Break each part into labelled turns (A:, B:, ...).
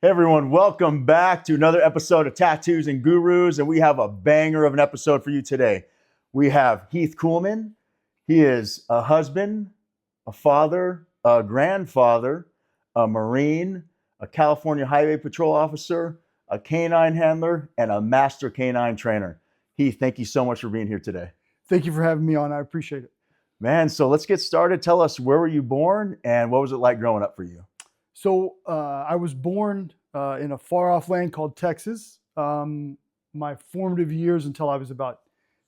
A: Everyone, welcome back to another episode of Tattoos and Gurus, and we have a banger of an episode for you today. We have Heath Kuhlman. He is a husband, a father, a grandfather, a Marine, a California Highway Patrol officer, a canine handler, and a master canine trainer. Heath, thank you so much for being here today.
B: Thank you for having me on. I appreciate it.
A: Man, so let's get started. Tell us, where were you born and what was it like growing up for you?
B: So I was born in a far off land called Texas. My formative years until I was about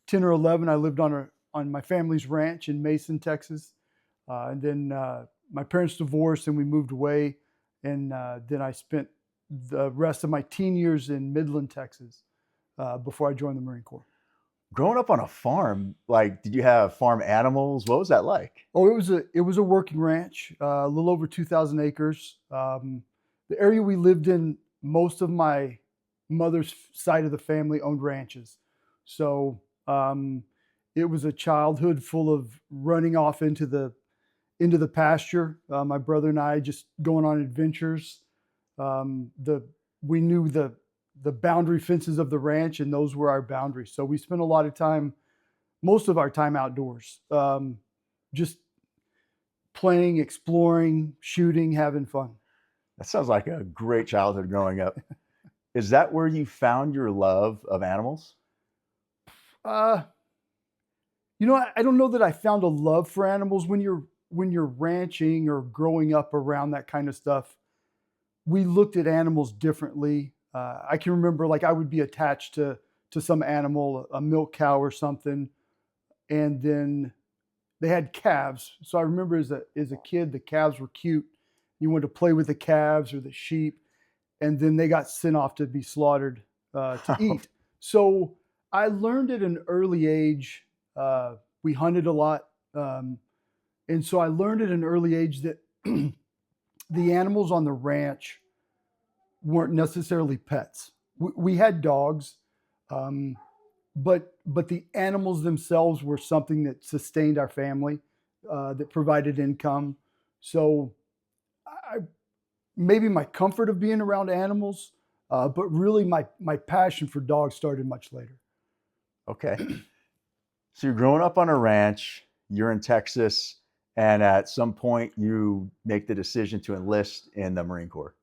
B: 10 or 11, I lived on my family's ranch in Mason, Texas. And then my parents divorced and we moved away. And then I spent the rest of my teen years in Midland, Texas, before I joined the Marine Corps.
A: Growing up on a farm, did you have farm animals? What was that like?
B: Oh, it was a working ranch, a little over 2,000 acres. The area we lived in, most of my mother's side of the family owned ranches. So it was a childhood full of running off into the pasture. My brother and I just going on adventures. We knew the boundary fences of the ranch, and those were our boundaries. So we spent a lot of time, most of our time outdoors, just playing, exploring, shooting, having fun.
A: That sounds like a great childhood growing up. Is that where you found your love of animals?
B: I don't know that I found a love for animals. When you're ranching or growing up around that kind of stuff, we looked at animals differently. I can remember I would be attached to some animal, a milk cow or something, and then they had calves. So I remember as a kid, the calves were cute. You wanted to play with the calves or the sheep, and then they got sent off to be slaughtered to eat. So I learned at an early age. We hunted a lot, and so I learned at an early age that the animals on the ranch weren't necessarily pets. We had dogs, but the animals themselves were something that sustained our family, that provided income. So maybe my comfort of being around animals, but really my passion for dogs started much later.
A: Okay. So you're growing up on a ranch, you're in Texas, and at some point you make the decision to enlist in the Marine Corps.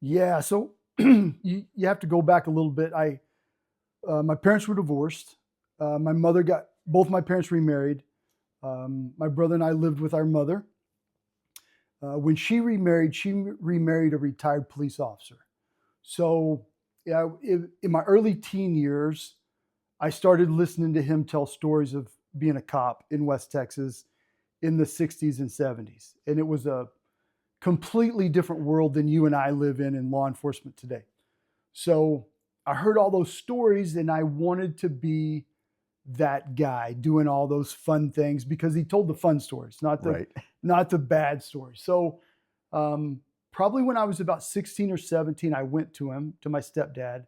B: Yeah, so you have to go back a little bit. My parents were divorced. Both my parents remarried. My brother and I lived with our mother. When she remarried a retired police officer. So yeah, in my early teen years, I started listening to him tell stories of being a cop in West Texas in the 60s and 70s. And it was a completely different world than you and I live in law enforcement today. So I heard all those stories and I wanted to be that guy doing all those fun things because he told the fun stories, not the bad stories. So probably when I was about 16 or 17, I went to him, to my stepdad,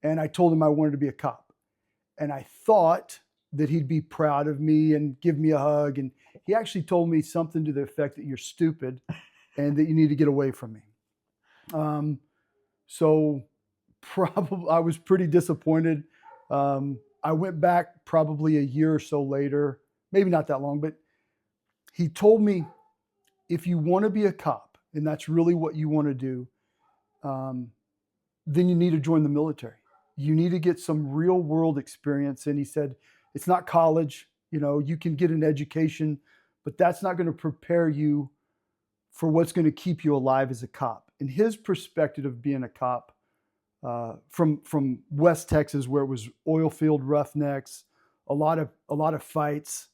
B: and I told him I wanted to be a cop. And I thought that he'd be proud of me and give me a hug. And he actually told me something to the effect that you're stupid and that you need to get away from me. So probably I was pretty disappointed. I went back probably a year or so later, maybe not that long, but he told me, if you want to be a cop and that's really what you want to do, then you need to join the military. You need to get some real world experience. And he said, it's not college, you can get an education, but that's not going to prepare you for what's going to keep you alive as a cop. And his perspective of being a cop, from West Texas, where it was oil field roughnecks, a lot of fights.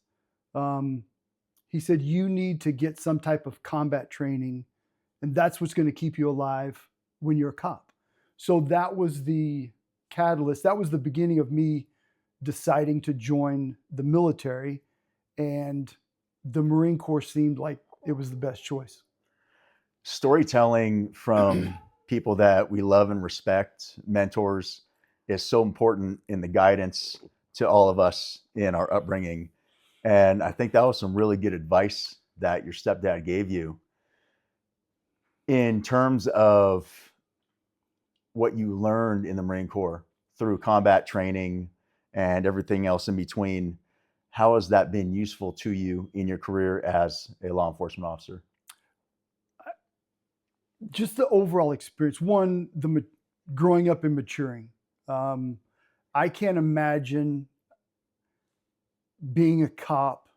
B: He said, you need to get some type of combat training, and that's what's going to keep you alive when you're a cop. So that was the catalyst. That was the beginning of me deciding to join the military, and the Marine Corps seemed like it was the best choice.
A: Storytelling from people that we love and respect, mentors, is so important in the guidance to all of us in our upbringing. And I think that was some really good advice that your stepdad gave you in terms of what you learned in the Marine Corps through combat training and everything else in between, how has that been useful to you in your career as a law enforcement officer?
B: Just the overall experience. One, growing up and maturing. I can't imagine being a cop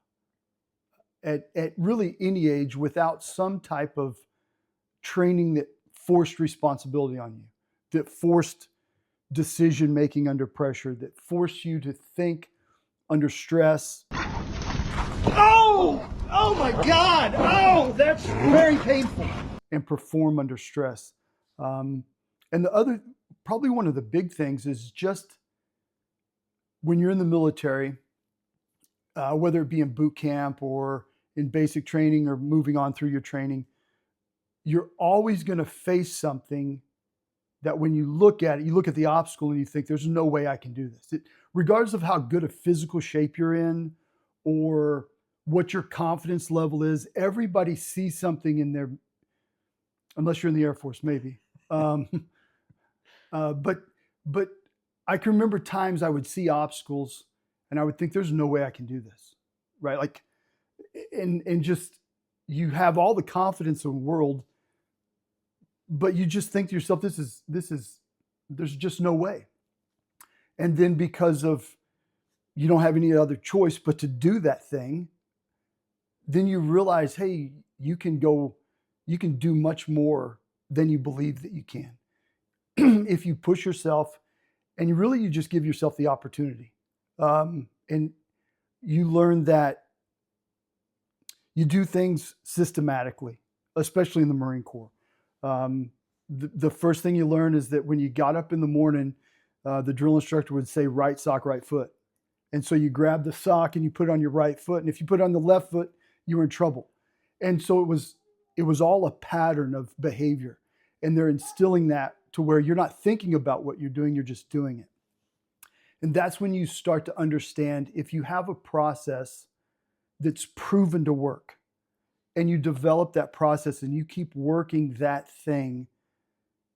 B: at really any age without some type of training that forced responsibility on you, that forced decision making under pressure, that forced you to think under stress. Oh my God! Oh, that's very painful. And perform under stress. And the other, probably one of the big things is just when you're in the military, whether it be in boot camp or in basic training or moving on through your training, you're always going to face something that when you look at it, you look at the obstacle and you think, there's no way I can do this. Regardless of how good a physical shape you're in or what your confidence level is, everybody sees something in their, unless you're in the Air Force, maybe. But I can remember times I would see obstacles and I would think, there's no way I can do this, right? Like, and just, you have all the confidence in the world, but you just think to yourself, there's just no way. And then because of, you don't have any other choice but to do that thing, then you realize, hey, you can do much more than you believe that you can. If you push yourself and you just give yourself the opportunity. And you learn that you do things systematically, especially in the Marine Corps. The first thing you learn is that when you got up in the morning, the drill instructor would say, right sock, right foot. And so you grab the sock and you put it on your right foot. And if you put it on the left foot, you were in trouble. And so it was all a pattern of behavior. And they're instilling that to where you're not thinking about what you're doing, you're just doing it. And that's when you start to understand, if you have a process that's proven to work and you develop that process and you keep working that thing,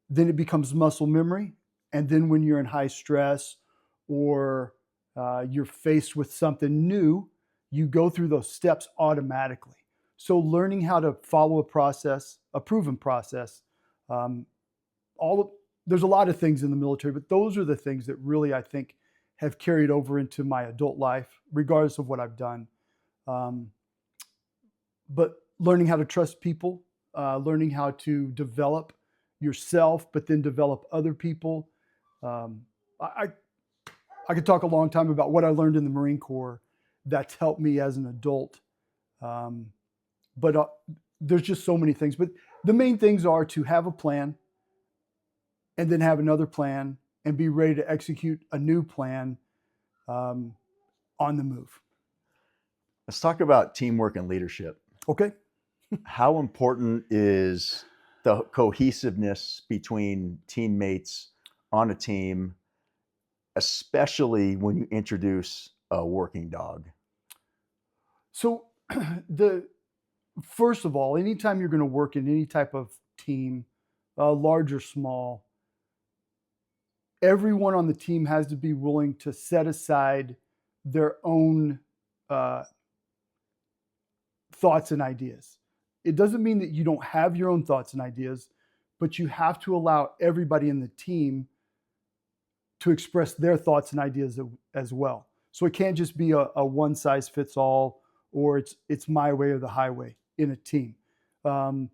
B: then it becomes muscle memory. And then when you're in high stress or you're faced with something new, you go through those steps automatically. So learning how to follow a process, a proven process, there's a lot of things in the military, but those are the things that really, I think, have carried over into my adult life, regardless of what I've done. But learning how to trust people, learning how to develop yourself, but then develop other people. I could talk a long time about what I learned in the Marine Corps that's helped me as an adult. But there's just so many things. But the main things are to have a plan and then have another plan and be ready to execute a new plan on the move.
A: Let's talk about teamwork and leadership.
B: Okay.
A: How important is the cohesiveness between teammates on a team, especially when you introduce a working dog?
B: So first of all, anytime you're going to work in any type of team, large or small, everyone on the team has to be willing to set aside their own thoughts and ideas. It doesn't mean that you don't have your own thoughts and ideas, but you have to allow everybody in the team to express their thoughts and ideas as well. So it can't just be a one size fits all, or it's my way or the highway in a team. The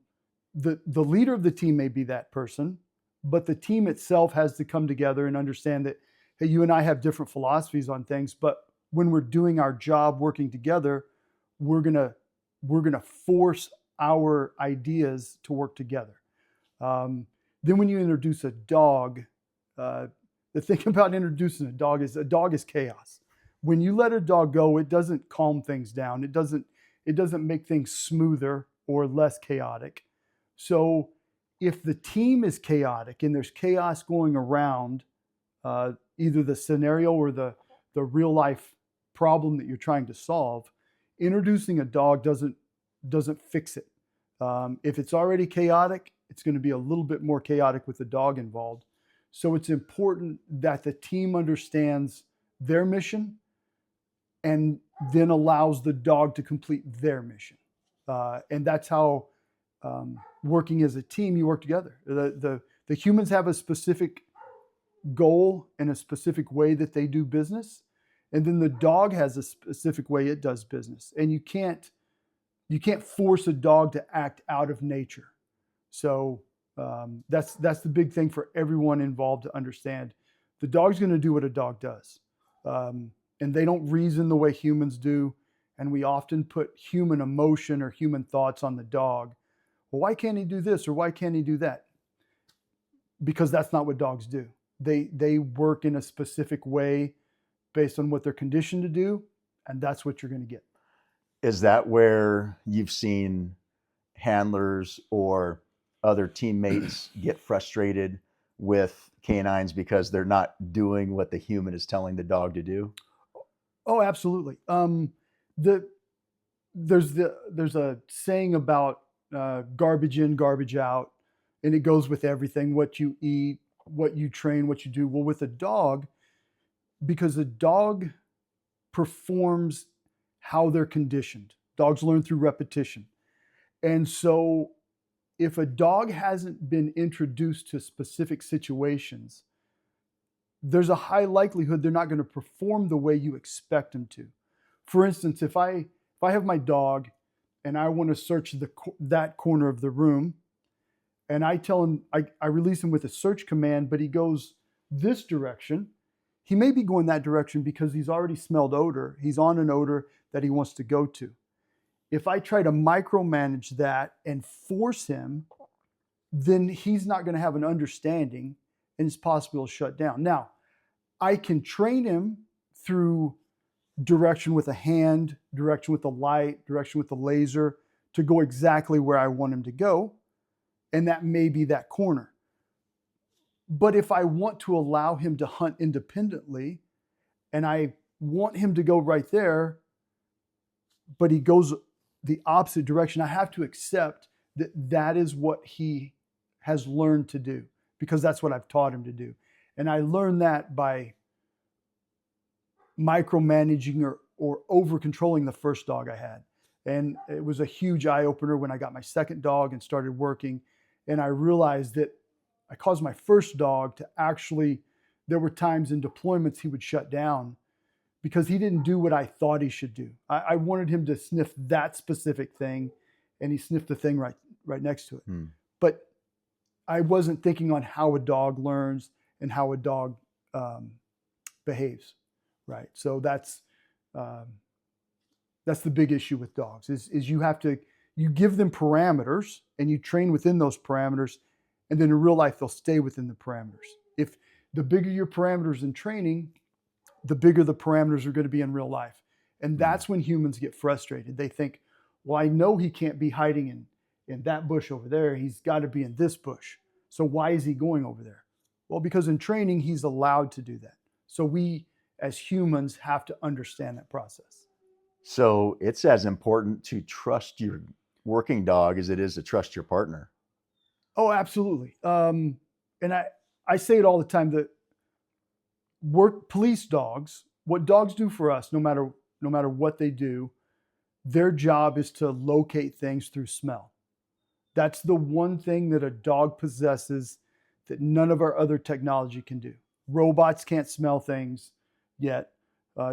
B: leader of the team may be that person, but the team itself has to come together and understand that, hey, you and I have different philosophies on things, but when we're doing our job working together, we're gonna force our ideas to work together. Then when you introduce a dog, the thing about introducing a dog is chaos. When you let a dog go, it doesn't calm things down. It doesn't make things smoother or less chaotic. So if the team is chaotic and there's chaos going around, either the scenario or the real life problem that you're trying to solve, introducing a dog doesn't fix it. If it's already chaotic, it's going to be a little bit more chaotic with the dog involved. So it's important that the team understands their mission and then allows the dog to complete their mission. And that's how working as a team, you work together. The humans have a specific goal and a specific way that they do business. And then the dog has a specific way it does business. And you can't force a dog to act out of nature. So that's the big thing for everyone involved to understand. The dog's going to do what a dog does. And they don't reason the way humans do. And we often put human emotion or human thoughts on the dog. Well, why can't he do this or why can't he do that? Because that's not what dogs do. They work in a specific way based on what they're conditioned to do, and that's what you're going to get.
A: Is that where you've seen handlers or other teammates get frustrated with canines because they're not doing what the human is telling the dog to do?
B: Oh, absolutely. There's a saying about garbage in, garbage out, and it goes with everything: what you eat, what you train, what you do. Well, with a dog, because a dog performs how they're conditioned. Dogs learn through repetition. And so if a dog hasn't been introduced to specific situations, there's a high likelihood they're not going to perform the way you expect them to. For instance, if I have my dog and I want to search that corner of the room, and I tell him, I release him with a search command, but he goes this direction, he may be going that direction because he's already smelled odor. He's on an odor that he wants to go to. If I try to micromanage that and force him, then he's not going to have an understanding and it's possible to shut down. Now, I can train him through direction with a hand, direction with a light, direction with a laser to go exactly where I want him to go. And that may be that corner. But if I want to allow him to hunt independently and I want him to go right there, but he goes the opposite direction, I have to accept that that is what he has learned to do because that's what I've taught him to do. And I learned that by micromanaging or over controlling the first dog I had. And it was a huge eye opener when I got my second dog and started working. And I realized that I caused my first dog to actually, there were times in deployments he would shut down because he didn't do what I thought he should do. I wanted him to sniff that specific thing, and he sniffed the thing right next to it. But I wasn't thinking on how a dog learns and how a dog behaves, right? So that's the big issue with dogs is you give them parameters and you train within those parameters, and then in real life they'll stay within the parameters. If the bigger your parameters in training, the bigger the parameters are going to be in real life. And that's when humans get frustrated. They think, well, I know he can't be hiding in that bush over there. He's got to be in this bush. So why is he going over there? Well, because in training, he's allowed to do that. So we, as humans, have to understand that process.
A: So it's as important to trust your working dog as it is to trust your partner.
B: Oh, absolutely. And I say it all the time that police dogs, what dogs do for us, no matter what they do, their job is to locate things through smell. That's the one thing that a dog possesses that none of our other technology can do. Robots can't smell things yet.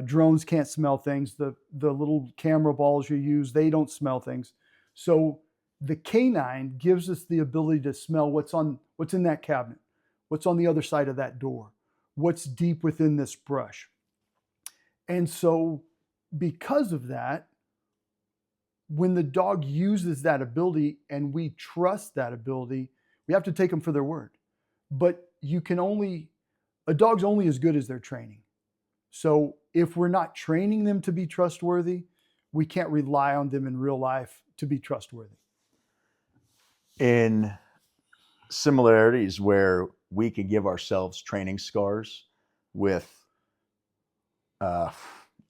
B: Drones can't smell things. The little camera balls you use, they don't smell things. So the canine gives us the ability to smell what's in that cabinet, what's on the other side of that door, what's deep within this brush. And so because of that, when the dog uses that ability and we trust that ability, we have to take them for their word. But a dog's only as good as their training. So if we're not training them to be trustworthy, we can't rely on them in real life to be trustworthy.
A: In similarities where we can give ourselves training scars with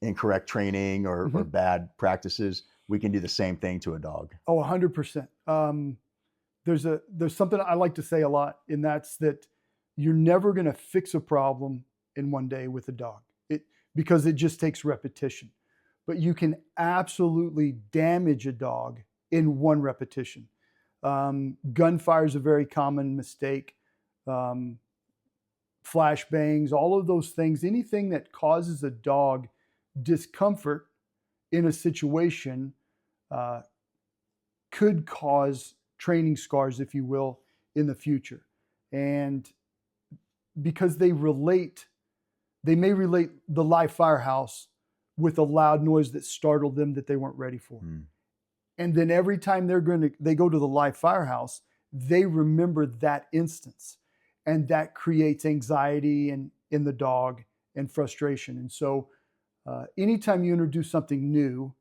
A: incorrect training or bad practices, we can do the same thing to a dog.
B: Oh, 100%. There's something I like to say a lot, and that's that you're never going to fix a problem in one day with a dog because it just takes repetition. But you can absolutely damage a dog in one repetition. Gunfire is a very common mistake. Flash bangs, all of those things, anything that causes a dog discomfort in a situation could cause training scars, if you will, in the future. And because they may relate the live firehouse with a loud noise that startled them that they weren't ready for. And then every time they go to the live firehouse, they remember that instance. And that creates anxiety in the dog and frustration. And so anytime you introduce something new,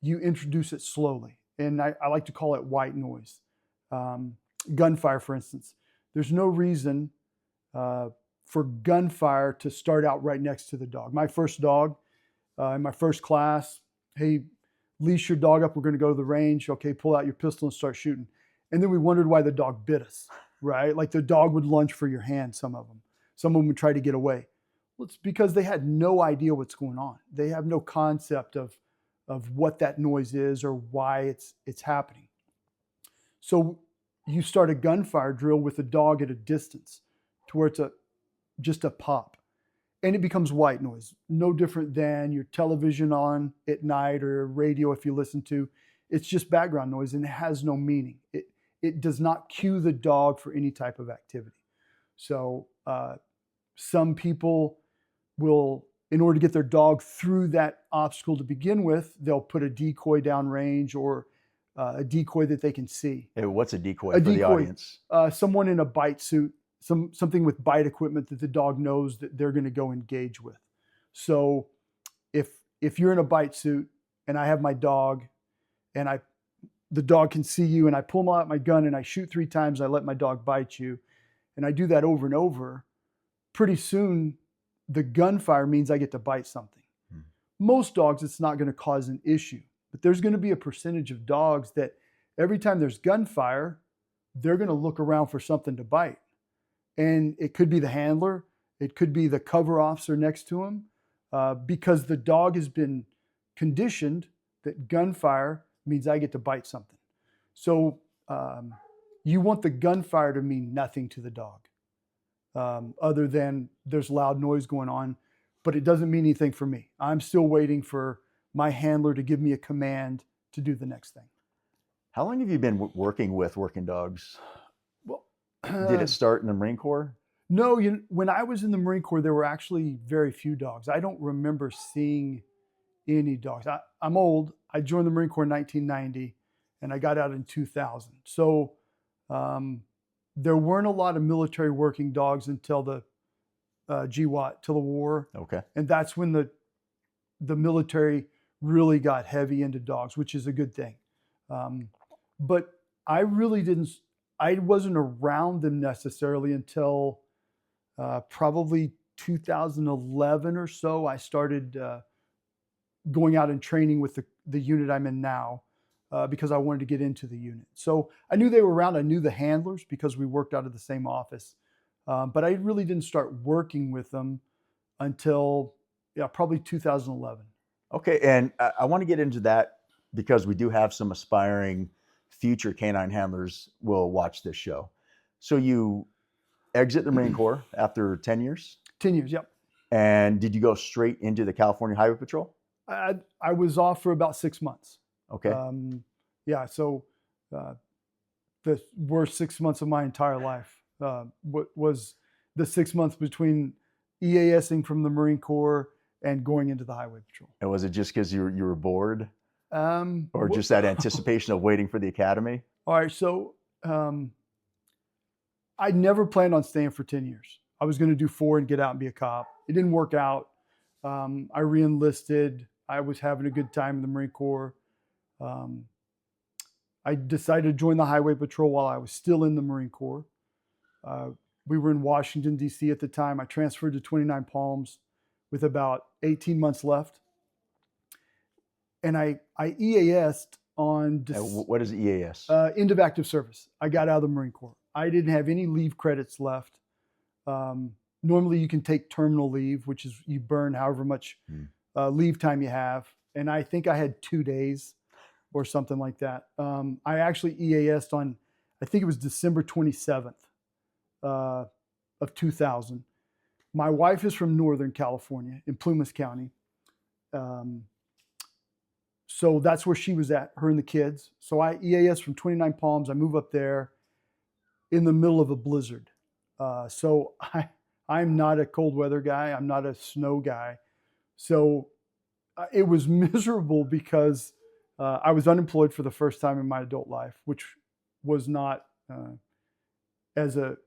B: you introduce it slowly. And I like to call it white noise. Gunfire, for instance. There's no reason for gunfire to start out right next to the dog. My first dog, in my first class, hey, leash your dog up. We're going to go to the range. Okay, pull out your pistol and start shooting. And then we wondered why the dog bit us, right? Like the dog would lunge for your hand, some of them. Some of them would try to get away. Well, it's because they had no idea what's going on. They have no concept of what that noise is or why it's happening. So you start a gunfire drill with a dog at a distance to where it's just a pop. And it becomes white noise, no different than your television on at night or radio if you listen to. It's just background noise and it has no meaning. It does not cue the dog for any type of activity. So some people will, in order to get their dog through that obstacle to begin with, they'll put a decoy downrange or a decoy that they can see.
A: Hey, what's a decoy for the audience?
B: Someone in a bite suit, something with bite equipment that the dog knows that they're going to go engage with. So if you're in a bite suit and I have my dog and the dog can see you and I pull out my gun and I shoot 3 times, I let my dog bite you, and I do that over and over, pretty soon the gunfire means I get to bite something. Most dogs, it's not going to cause an issue, but there's going to be a percentage of dogs that every time there's gunfire, they're going to look around for something to bite. And it could be the handler, it could be the cover officer next to him, because the dog has been conditioned that gunfire means I get to bite something. So you want the gunfire to mean nothing to the dog, other than there's loud noise going on, but it doesn't mean anything for me. I'm still waiting for my handler to give me a command to do the next thing.
A: How long have you been working with working dogs?
B: Well,
A: did it start in the Marine Corps?
B: No, when I was in the Marine Corps, there were actually very few dogs. I don't remember seeing any dogs. I'm old. I joined the Marine Corps in 1990, and I got out in 2000. So there weren't a lot of military working dogs until the GWAT, till the war.
C: Okay.
B: And that's when the military really got heavy into dogs, which is a good thing. But I wasn't around them necessarily until probably 2011 or so. I started going out and training with the unit I'm in now because I wanted to get into the unit. So I knew they were around. I knew the handlers because we worked out of the same office. But I really didn't start working with them until probably 2011.
A: Okay, and I want to get into that because we do have some aspiring future canine handlers will watch this show. So you exit the Marine Corps after 10 years?
B: 10 years, yep.
A: And did you go straight into the California Highway Patrol?
B: I was off for about 6 months.
A: Okay.
B: So the worst 6 months of my entire life was the 6 months between EASing from the Marine Corps and going into the Highway Patrol.
A: And was it just because you were bored? Or just that anticipation of waiting for the academy?
B: All right, so I never planned on staying for 10 years. I was going to do 4 and get out and be a cop. It didn't work out. I re-enlisted. I was having a good time in the Marine Corps. I decided to join the Highway Patrol while I was still in the Marine Corps. We were in Washington, D.C. at the time. I transferred to 29 Palms with about 18 months left. And I EAS'd on...
A: What is EAS?
B: End of active service. I got out of the Marine Corps. I didn't have any leave credits left. Normally you can take terminal leave, which is you burn however much leave time you have. And I think I had 2 days or something like that. I actually EAS'd on, I think it was December 27th of 2000. My wife is from Northern California in Plumas County. So that's where she was at, her and the kids. So I EAS from 29 Palms. I move up there in the middle of a blizzard. So I'm not a cold weather guy. I'm not a snow guy. So it was miserable because I was unemployed for the first time in my adult life, which was not as a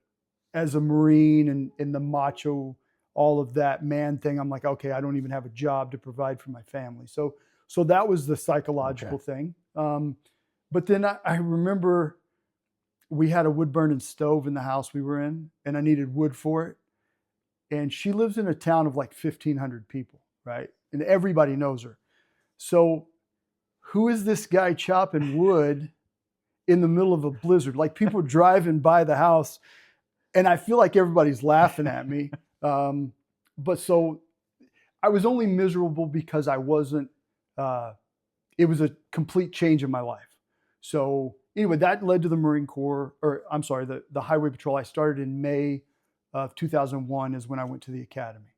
B: Marine and in the macho, all of that man thing. I'm like, okay, I don't even have a job to provide for my family. So that was the psychological thing. But then I remember we had a wood burning stove in the house we were in, and I needed wood for it. And she lives in a town of like 1,500 people, right? And everybody knows her. So who is this guy chopping wood in the middle of a blizzard? Like people are driving by the house, and I feel like everybody's laughing at me. But so I was only miserable because I wasn't, it was a complete change in my life. So anyway, that led to the Marine Corps, or I'm sorry, the Highway Patrol. I started in May of 2001 is when I went to the academy.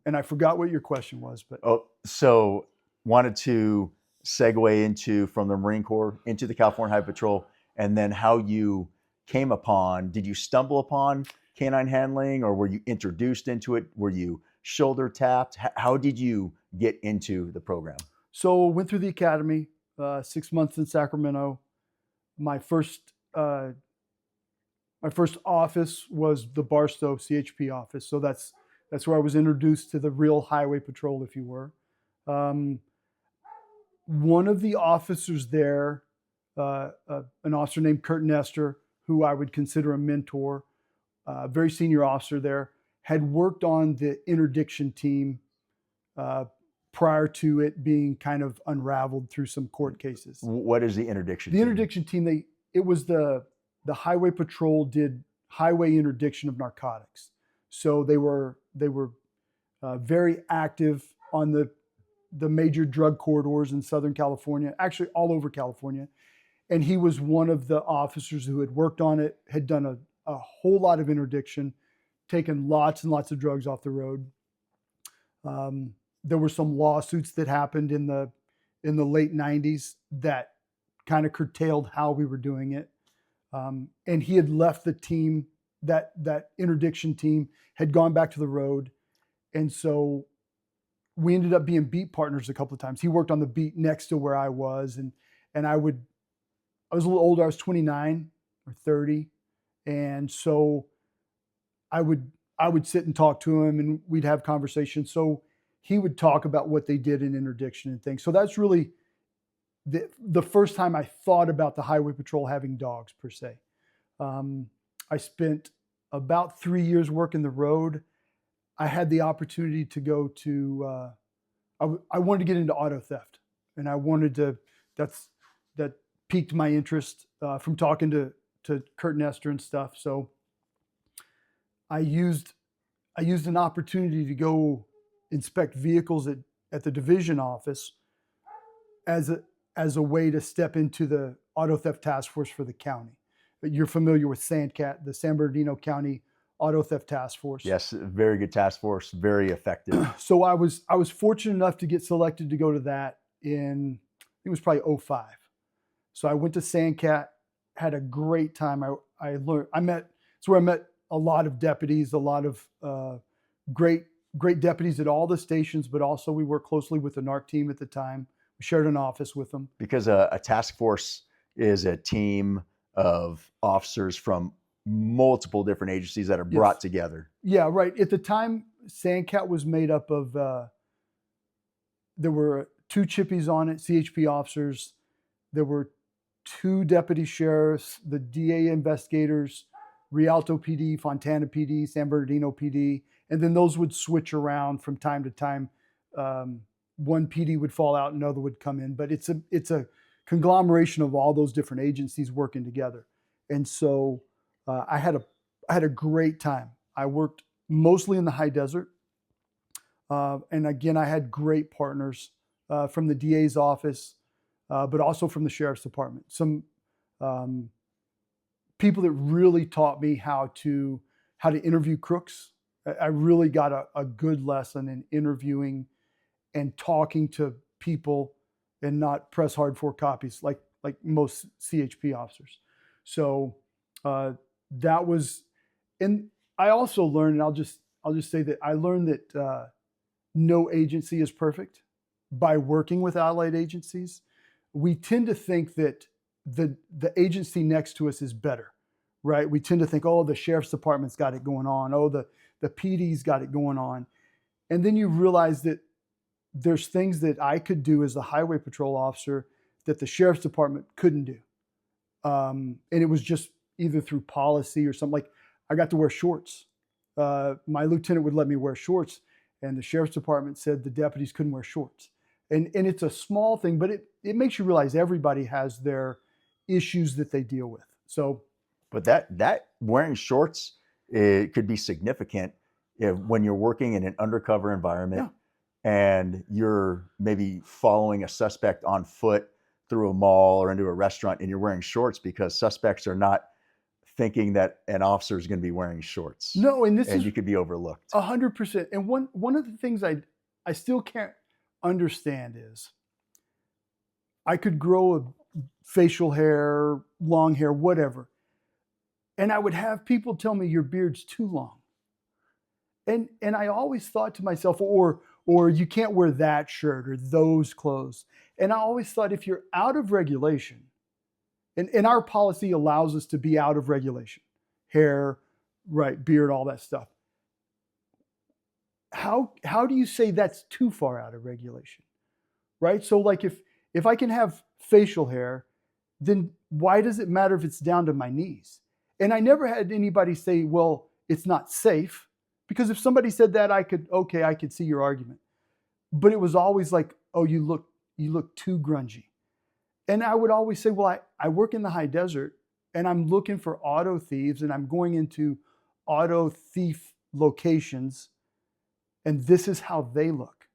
B: And I forgot what your question was, but.
A: So wanted to segue into from the Marine Corps into the California Highway Patrol, and then how you came upon, did you stumble upon canine handling, or were you introduced into it? Were you shoulder tapped? How did you get into the program?
B: So went through the academy, 6 months in Sacramento. My first office was the Barstow CHP office. So that's where I was introduced to the real highway patrol, if you were. One of the officers there, an officer named Kurt Nestor, who I would consider a mentor, very senior officer there, had worked on the interdiction team prior to it being kind of unraveled through some court cases.
A: What is the interdiction team?
B: The interdiction team, it was the highway patrol did highway interdiction of narcotics. So they were very active on the major drug corridors in Southern California, actually all over California. And he was one of the officers who had worked on it, had done a whole lot of interdiction, taken lots and lots of drugs off the road. There were some lawsuits that happened in the late 90s that kind of curtailed how we were doing it. And he had left the team, that interdiction team had gone back to the road. And so we ended up being beat partners a couple of times. He worked on the beat next to where I was. And I was a little older. I was 29 or 30. And so I would sit and talk to him, and we'd have conversations. So he would talk about what they did in interdiction and things. So that's really the first time I thought about the highway patrol having dogs per se. I spent about 3 years working the road. I had the opportunity to go to, I wanted to get into auto theft, and I wanted to, that piqued my interest from talking to Kurt Nestor and stuff. So I used an opportunity to go inspect vehicles at the division office as a way to step into the auto theft task force for the county. You're familiar with SANCAT, the San Bernardino County Auto Theft Task Force.
A: Yes, very good task force, very effective.
B: So I was fortunate enough to get selected to go to that in, I think it was probably 2005. So I went to SANCAT, had a great time. I learned, it's where I met a lot of deputies, a lot of great deputies at all the stations, but also we worked closely with the NARC team at the time. We shared an office with them.
A: Because a task force is a team of officers from multiple different agencies that are brought together.
B: Yeah, right. At the time, SANCAT was made up of, there were 2 chippies on it, CHP officers. There were 2 deputy sheriffs, the DA investigators, Rialto PD, Fontana PD, San Bernardino PD, and then those would switch around from time to time. One PD would fall out, another would come in, but it's a conglomeration of all those different agencies working together. And so I had a great time. I worked mostly in the high desert. And again, I had great partners from the DA's office, but also from the sheriff's department. Some people that really taught me how to interview crooks. I really got a good lesson in interviewing and talking to people and not press hard for copies like most CHP officers. So that was, and I also learned, and I'll just say that I learned that no agency is perfect. By working with allied agencies, we tend to think that the agency next to us is better, right? We tend to think, oh, the sheriff's department's got it going on. Oh, the PD's got it going on. And then you realize that there's things that I could do as a highway patrol officer that the sheriff's department couldn't do. And it was just either through policy or something. Like I got to wear shorts. My lieutenant would let me wear shorts, and the sheriff's department said the deputies couldn't wear shorts. And it's a small thing, but it makes you realize everybody has their issues that they deal with. So,
A: but that wearing shorts, it could be significant when you're working in an undercover environment and you're maybe following a suspect on foot through a mall or into a restaurant, and you're wearing shorts because suspects are not thinking that an officer is going to be wearing shorts.
B: No, and
A: you could be overlooked.
B: 100%. And one of the things I still can't understand is I could grow a facial hair, long hair, whatever, and I would have people tell me your beard's too long. And I always thought to myself, or you can't wear that shirt or those clothes. And I always thought, if you're out of regulation, and our policy allows us to be out of regulation, hair, right, beard, all that stuff. How do you say that's too far out of regulation, right? So like if I can have facial hair, then why does it matter if it's down to my knees? And I never had anybody say, well, it's not safe, because if somebody said that, I could see your argument. But it was always like, oh, you look too grungy. And I would always say, well, I work in the high desert and I'm looking for auto thieves and I'm going into auto thief locations, and this is how they look.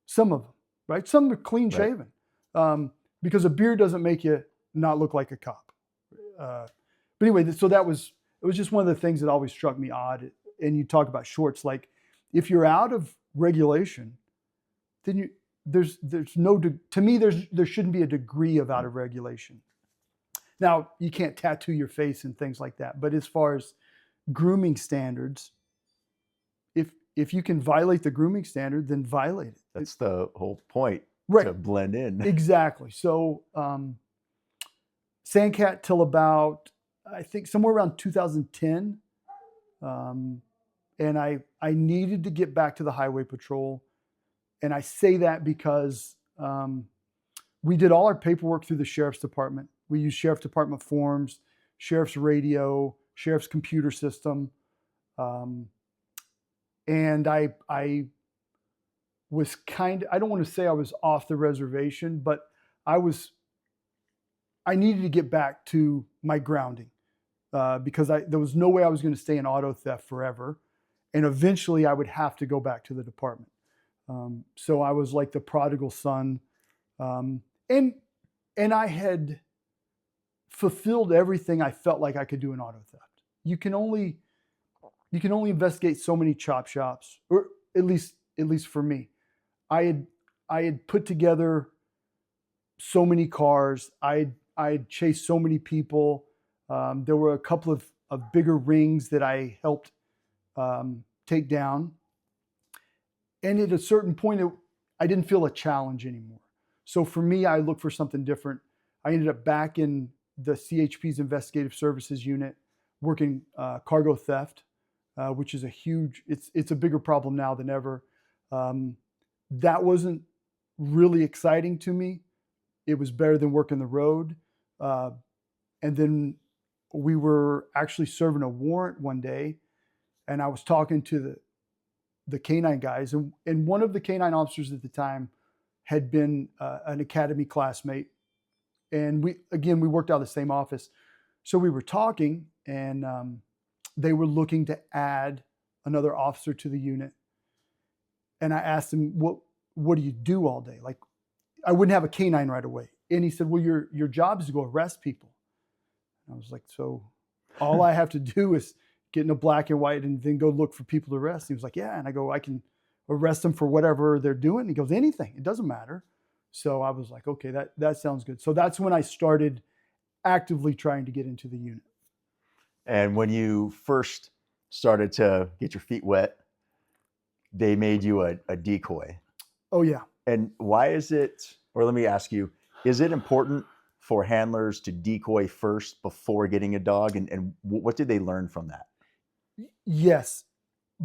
B: Some of them, right? Some are clean shaven, because a beard doesn't make you not look like a cop. But anyway, so it was just one of the things that always struck me odd. And you talk about shorts, like if you're out of regulation, then there's no, to me, there shouldn't be a degree of out of regulation. Now, you can't tattoo your face and things like that. But as far as grooming standards, if you can violate the grooming standard, then violate it.
A: That's the whole point,
B: right?
A: To blend in.
B: Exactly. So Sandcat till about, I think, somewhere around 2010. And I needed to get back to the highway patrol. And I say that because we did all our paperwork through the sheriff's department. We used sheriff's department forms, sheriff's radio, sheriff's computer system. And I was I don't want to say I was off the reservation, but I needed to get back to my grounding because there was no way I was going to stay in auto theft forever. And eventually I would have to go back to the department. So I was like the prodigal son. And I had fulfilled everything I felt like I could do in auto theft. You can only investigate so many chop shops, or at least for me. I had put together so many cars. I had chased so many people. There were a couple of bigger rings that I helped take down. And at a certain point, I didn't feel a challenge anymore. So for me, I looked for something different. I ended up back in the CHP's investigative services unit, working cargo theft, which is it's a bigger problem now than ever. That wasn't really exciting to me. It was better than working the road. And then we were actually serving a warrant one day, and I was talking to the K-9 guys, and one of the K-9 officers at the time had been an academy classmate, and we worked out of the same office. So we were talking, and they were looking to add another officer to the unit, and I asked him, what do you do all day? Like, I wouldn't have a canine right away. And he said, well, your job is to go arrest people. And I was like, so all I have to do is get in a black and white and then go look for people to arrest. He was like, yeah. And I go, I can arrest them for whatever they're doing. And he goes, anything, it doesn't matter. So I was like, okay, that sounds good. So that's when I started actively trying to get into the unit.
A: And when you first started to get your feet wet, they made you a decoy.
B: Oh yeah.
A: And why is it, or let me ask you, is it important for handlers to decoy first before getting a dog? And what did they learn from that?
B: Yes,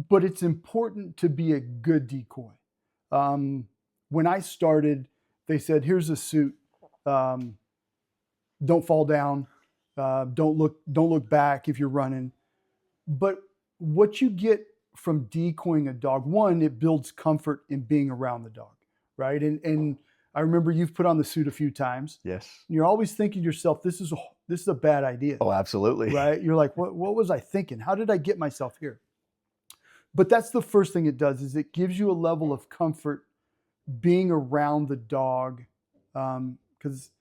B: but it's important to be a good decoy. When I started, they said, here's a suit. Don't fall down. Don't look back if you're running. But what you get from decoying a dog, one, it builds comfort in being around the dog, right? And I remember you've put on the suit a few times.
A: Yes.
B: You're always thinking to yourself, this is a bad idea.
A: Oh, absolutely.
B: Right? You're like, what was I thinking? How did I get myself here? But that's the first thing it does, is it gives you a level of comfort being around the dog, because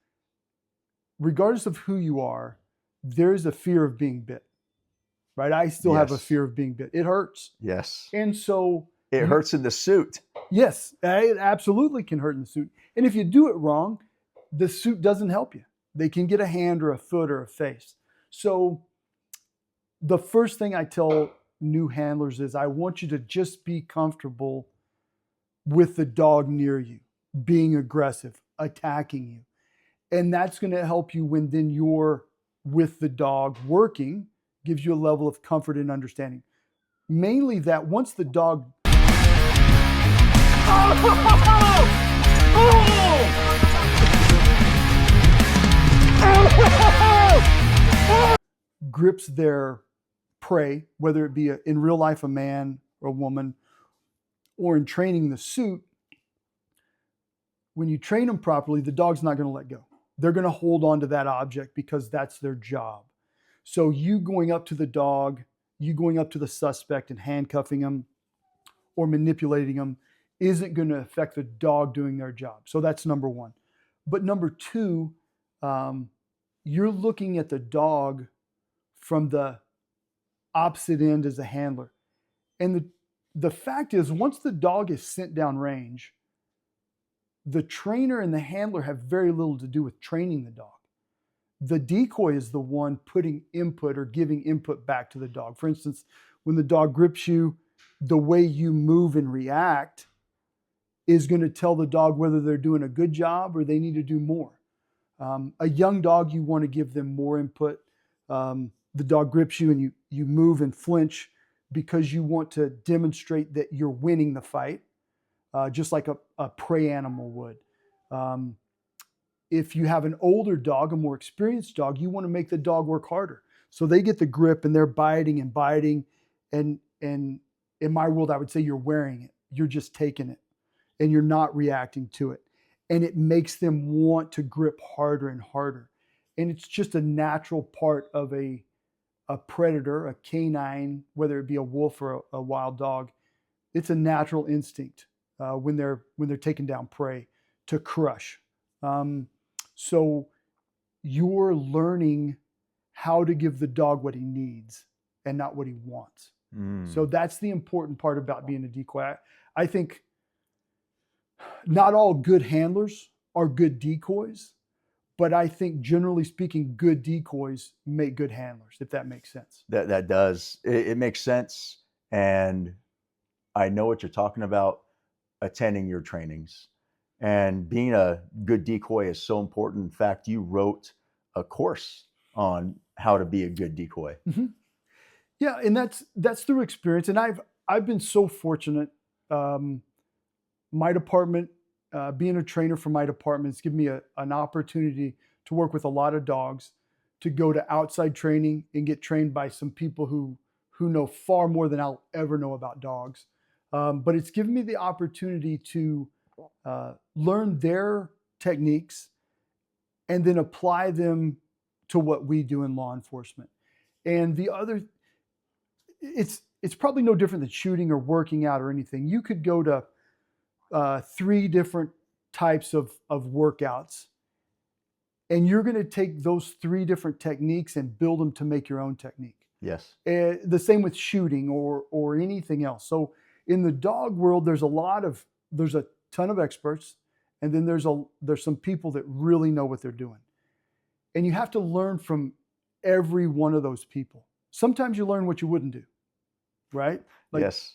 B: regardless of who you are, there's a fear of being bit, right? I still have a fear of being bit. It hurts.
A: Yes.
B: And so
A: it hurts in the suit.
B: Yes, it absolutely can hurt in the suit. And if you do it wrong, the suit doesn't help you. They can get a hand or a foot or a face. So the first thing I tell new handlers is, I want you to just be comfortable with the dog near you, being aggressive, attacking you. And that's going to help you when then you're with the dog working, gives you a level of comfort and understanding. Mainly that once the dog grips their prey, whether it be in real life a man or a woman, or in training the suit, when you train them properly, the dog's not going to let go. They're going to hold on to that object because that's their job. So you going up to the dog, you going up to the suspect and handcuffing them or manipulating them isn't going to affect the dog doing their job. So that's number one. But number two, you're looking at the dog from the opposite end as a handler. And the fact is, once the dog is sent down range, the trainer and the handler have very little to do with training the dog. The decoy is the one putting input or giving input back to the dog. For instance, when the dog grips you, the way you move and react is going to tell the dog whether they're doing a good job or they need to do more. A young dog, you want to give them more input. The dog grips you and you move and flinch because you want to demonstrate that you're winning the fight, just like a prey animal would. If you have an older dog, a more experienced dog, you want to make the dog work harder. So they get the grip and they're biting and biting. And in my world, I would say you're wearing it. You're just taking it and you're not reacting to it. And it makes them want to grip harder and harder. And it's just a natural part of a predator, a canine, whether it be a wolf or a wild dog. It's a natural instinct when they're taking down prey to crush. So you're learning how to give the dog what he needs and not what he wants. So that's the important part about being a decoy. I think not all good handlers are good decoys, but I think generally speaking, good decoys make good handlers, if that makes sense.
A: That does. It makes sense. And I know what you're talking about, attending your trainings. And being a good decoy is so important. In fact, you wrote a course on how to be a good decoy.
B: Mm-hmm. Yeah, and that's through experience. And I've been so fortunate. My department, being a trainer for my department, has given me an opportunity to work with a lot of dogs, to go to outside training and get trained by some people who know far more than I'll ever know about dogs. But it's given me the opportunity to learn their techniques and then apply them to what we do in law enforcement. And the other, it's it's probably no different than shooting or working out or anything. You could go to 3 different types of workouts, and you're going to take those 3 different techniques and build them to make your own technique.
A: Yes.
B: The same with shooting or anything else. So in the dog world, there's a ton of experts, and then there's some people that really know what they're doing. And you have to learn from every one of those people. Sometimes you learn what you wouldn't do, right?
A: Yes.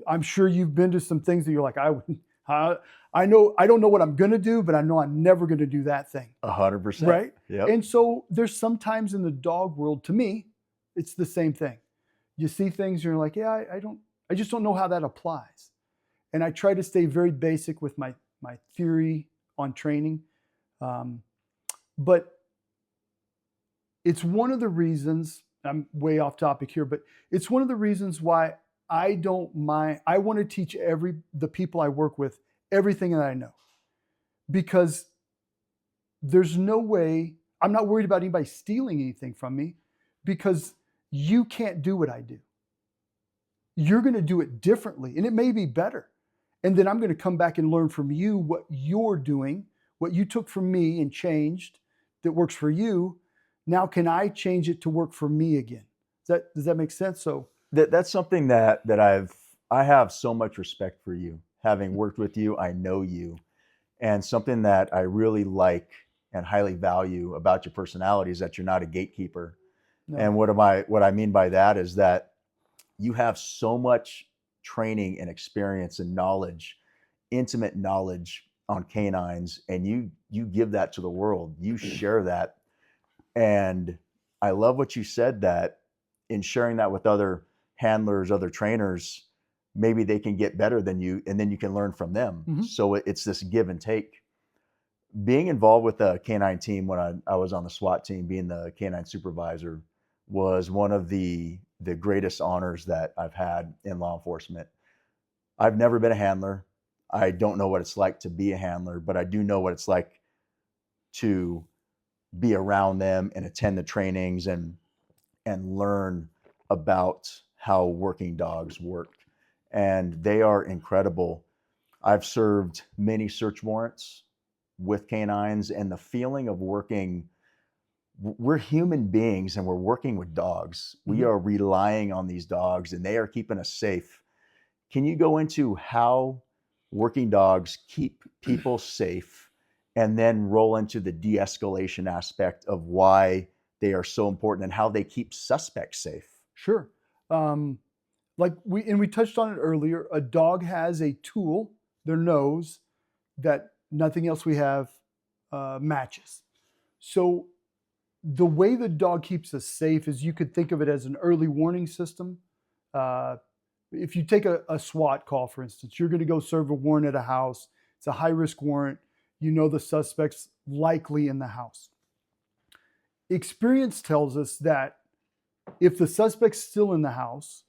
B: I'm sure you've been to some things that you're like, I know I don't know what I'm going to do, but I know I'm never going to do that thing.
A: 100%.
B: Right?
A: Yep.
B: And so there's sometimes in the dog world, to me, it's the same thing. You see things, you're like, yeah, I just don't know how that applies. And I try to stay very basic with my theory on training. But it's one of the reasons, I'm way off topic here, but it's one of the reasons why I don't mind. I want to teach the people I work with everything that I know, because there's no way, I'm not worried about anybody stealing anything from me, because you can't do what I do. You're going to do it differently, and it may be better. And then I'm going to come back and learn from you what you're doing, what you took from me and changed that works for you. Now, can I change it to work for me again? Does that make sense? So
A: that's something that I have so much respect for you. Having worked with you, I know you, and something that I really like and highly value about your personality is that you're not a gatekeeper. No. And what I mean by that is that you have so much training and experience and knowledge, intimate knowledge on canines, and you give that to the world. You share that. And I love what you said, that in sharing that with other handlers, other trainers, maybe they can get better than you, and then you can learn from them. Mm-hmm. So it's this give and take. Being involved with the canine team when I was on the SWAT team, being the canine supervisor, was one of the greatest honors that I've had in law enforcement. I've never been a handler. I don't know what it's like to be a handler, but I do know what it's like to be around them and attend the trainings and learn about how working dogs work. And they are incredible. I've served many search warrants with canines, and the feeling of working, we're human beings and we're working with dogs. Mm-hmm. We are relying on these dogs and they are keeping us safe. Can you go into how working dogs keep people safe, and then roll into the de-escalation aspect of why they are so important and how they keep suspects safe?
B: Sure. We touched on it earlier. A dog has a tool, their nose, that nothing else we have matches. So the way the dog keeps us safe is, you could think of it as an early warning system. If you take a SWAT call, for instance, you're going to go serve a warrant at a house. It's a high-risk warrant. You know the suspect's likely in the house. Experience tells us that if the suspect's still in the house,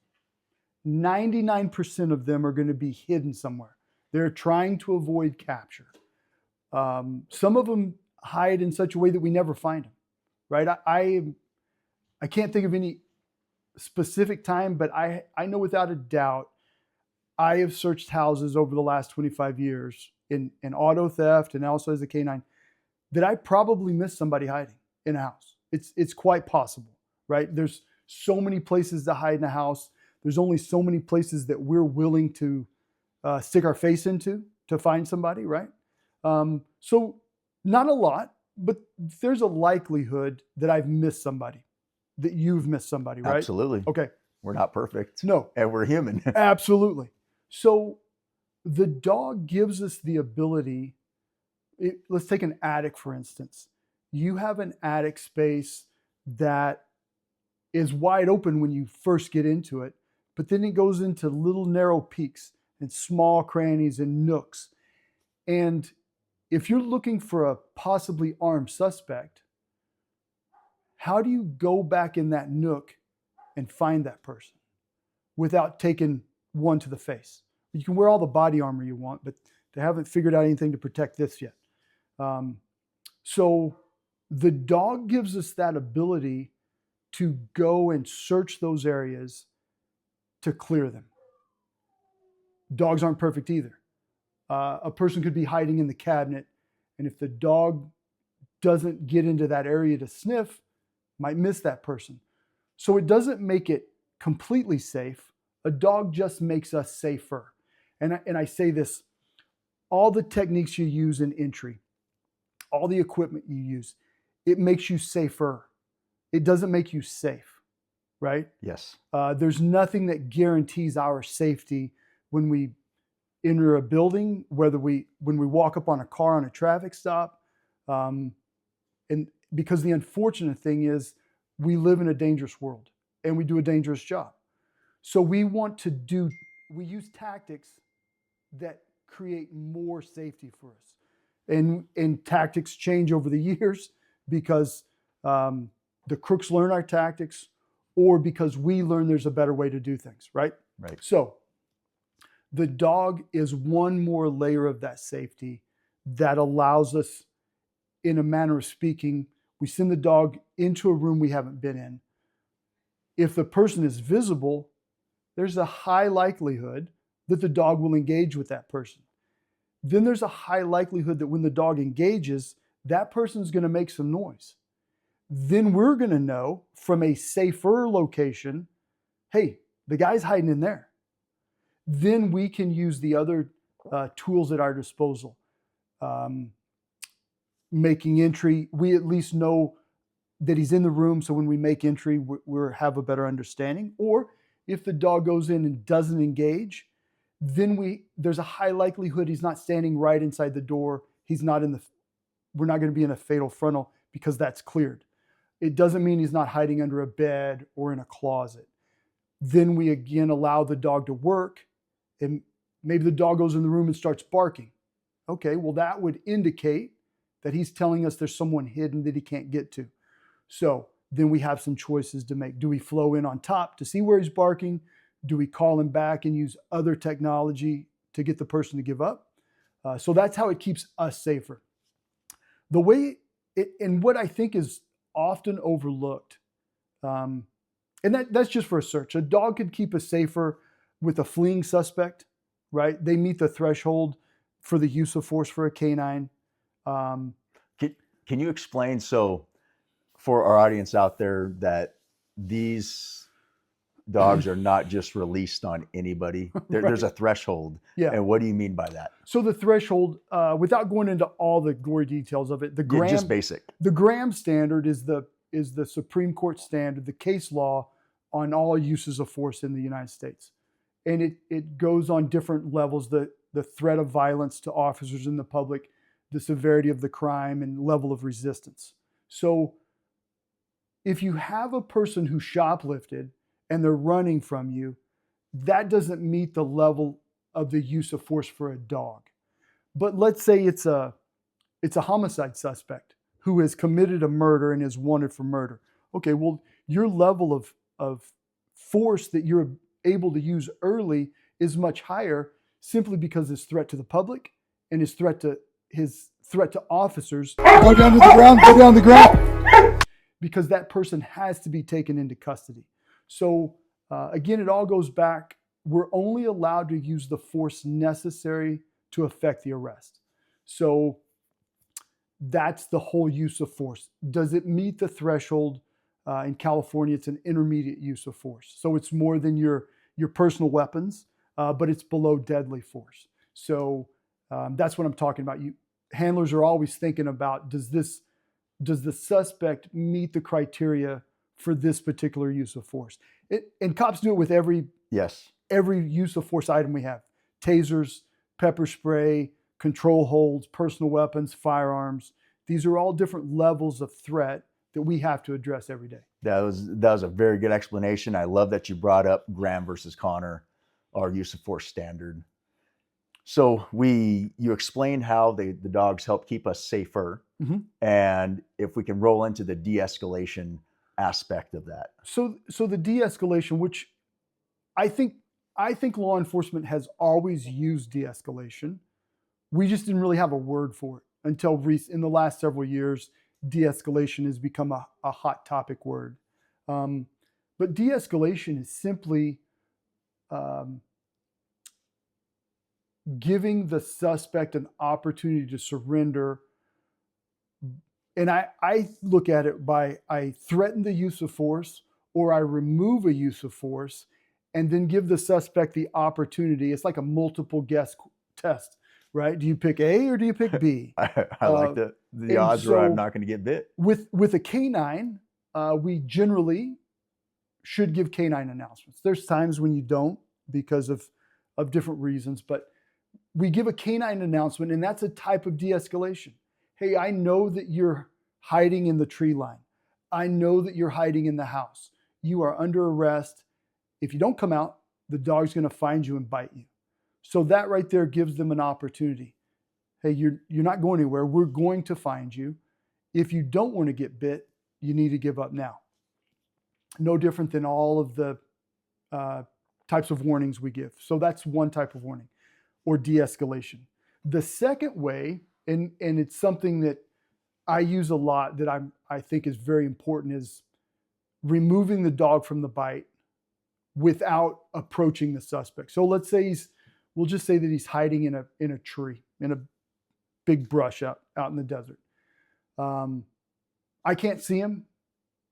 B: 99% of them are going to be hidden somewhere. They're trying to avoid capture. Some of them hide in such a way that we never find them, right? I can't think of any specific time, but I know without a doubt, I have searched houses over the last 25 years in auto theft and also as a canine, that I probably missed somebody hiding in a house. It's quite possible, right? There's so many places to hide in a house. There's only so many places that we're willing to stick our face into to find somebody, right? So not a lot, but there's a likelihood that I've missed somebody, that you've missed somebody, right?
A: Absolutely.
B: Okay.
A: We're not perfect.
B: No.
A: And we're human.
B: Absolutely. So the dog gives us the ability. Let's take an attic, for instance. You have an attic space that is wide open when you first get into it, but then it goes into little narrow peaks and small crannies and nooks. And if you're looking for a possibly armed suspect, how do you go back in that nook and find that person without taking one to the face? You can wear all the body armor you want, but they haven't figured out anything to protect this yet. So the dog gives us that ability to go and search those areas to clear them. Dogs aren't perfect either. A person could be hiding in the cabinet, and if the dog doesn't get into that area to sniff, might miss that person. So it doesn't make it completely safe. A dog just makes us safer. And I say this, all the techniques you use in entry, all the equipment you use, it makes you safer. It doesn't make you safe, right?
A: Yes.
B: There's nothing that guarantees our safety when we enter a building, when we walk up on a car on a traffic stop. And because the unfortunate thing is we live in a dangerous world and we do a dangerous job. So we use tactics that create more safety for us. And tactics change over the years because the crooks learn our tactics or because we learn there's a better way to do things, right?
A: Right.
B: So the dog is one more layer of that safety that allows us, in a manner of speaking, we send the dog into a room we haven't been in. If the person is visible, there's a high likelihood that the dog will engage with that person. Then there's a high likelihood that when the dog engages, that person's going to make some noise. Then we're going to know from a safer location, hey, the guy's hiding in there. Then we can use the other tools at our disposal. Making entry, we at least know that he's in the room, so when we make entry, we have a better understanding. Or if the dog goes in and doesn't engage, then there's a high likelihood he's not standing right inside the door. We're not going to be in a fatal frontal because that's cleared. It doesn't mean he's not hiding under a bed or in a closet. Then we again allow the dog to work, and maybe the dog goes in the room and starts barking. Okay, well, that would indicate that he's telling us there's someone hidden that he can't get to. So then we have some choices to make. Do we flow in on top to see where he's barking? Do we call him back and use other technology to get the person to give up? So that's how it keeps us safer. And what I think is often overlooked, and that's just for a search. A dog could keep us safer with a fleeing suspect, right? They meet the threshold for the use of force for a canine.
A: Can you explain, so for our audience out there, that these dogs are not just released on anybody?
B: Right.
A: There's a threshold.
B: Yeah.
A: And what do you mean by that?
B: So the threshold, without going into all the gory details of it,
A: Just basic.
B: The Graham standard is the Supreme Court standard, the case law on all uses of force in the United States. And it goes on different levels, the threat of violence to officers and the public, the severity of the crime, and level of resistance. So if you have a person who shoplifted and they're running from you, that doesn't meet the level of the use of force for a dog. But let's say it's a homicide suspect who has committed a murder and is wanted for murder. Okay, well, your level of force that you're able to use early is much higher simply because his threat to the public and his threat to officers. Go down to the ground, go down the ground. Because that person has to be taken into custody. So again, it all goes back. We're only allowed to use the force necessary to effect the arrest. So that's the whole use of force. Does it meet the threshold? In California, it's an intermediate use of force. So it's more than your personal weapons, but it's below deadly force. So that's what I'm talking about. Handlers are always thinking about, does the suspect meet the criteria for this particular use of force? And cops do it with every use of force item we have. Tasers, pepper spray, control holds, personal weapons, firearms. These are all different levels of threat that we have to address every day.
A: That was a very good explanation. I love that you brought up Graham versus Connor, our use of force standard. So you explained how the dogs help keep us safer,
B: mm-hmm.
A: and if we can roll into the de-escalation aspect of that.
B: So the de-escalation, which I think law enforcement has always used de-escalation. We just didn't really have a word for it until in the last several years. De-escalation has become a hot topic word. But de-escalation is simply um, giving the suspect an opportunity to surrender. And I look at it by I threaten the use of force or I remove a use of force and then give the suspect the opportunity. It's like a multiple guess test, right? Do you pick A or do you pick B?
A: I like the odds where I'm not going to get bit.
B: With a canine, we generally should give canine announcements. There's times when you don't because of different reasons, but we give a canine announcement, and that's a type of de-escalation. Hey, I know that you're hiding in the tree line. I know that you're hiding in the house. You are under arrest. If you don't come out, the dog's going to find you and bite you. So that right there gives them an opportunity. Hey, you're not going anywhere. We're going to find you. If you don't want to get bit, you need to give up now. No different than all of the types of warnings we give. So that's one type of warning or de-escalation. The second way, and it's something that I use a lot that I think is very important, is removing the dog from the bite without approaching the suspect. So let's say we'll just say that he's hiding in a tree, in a big brush out in the desert. I can't see him.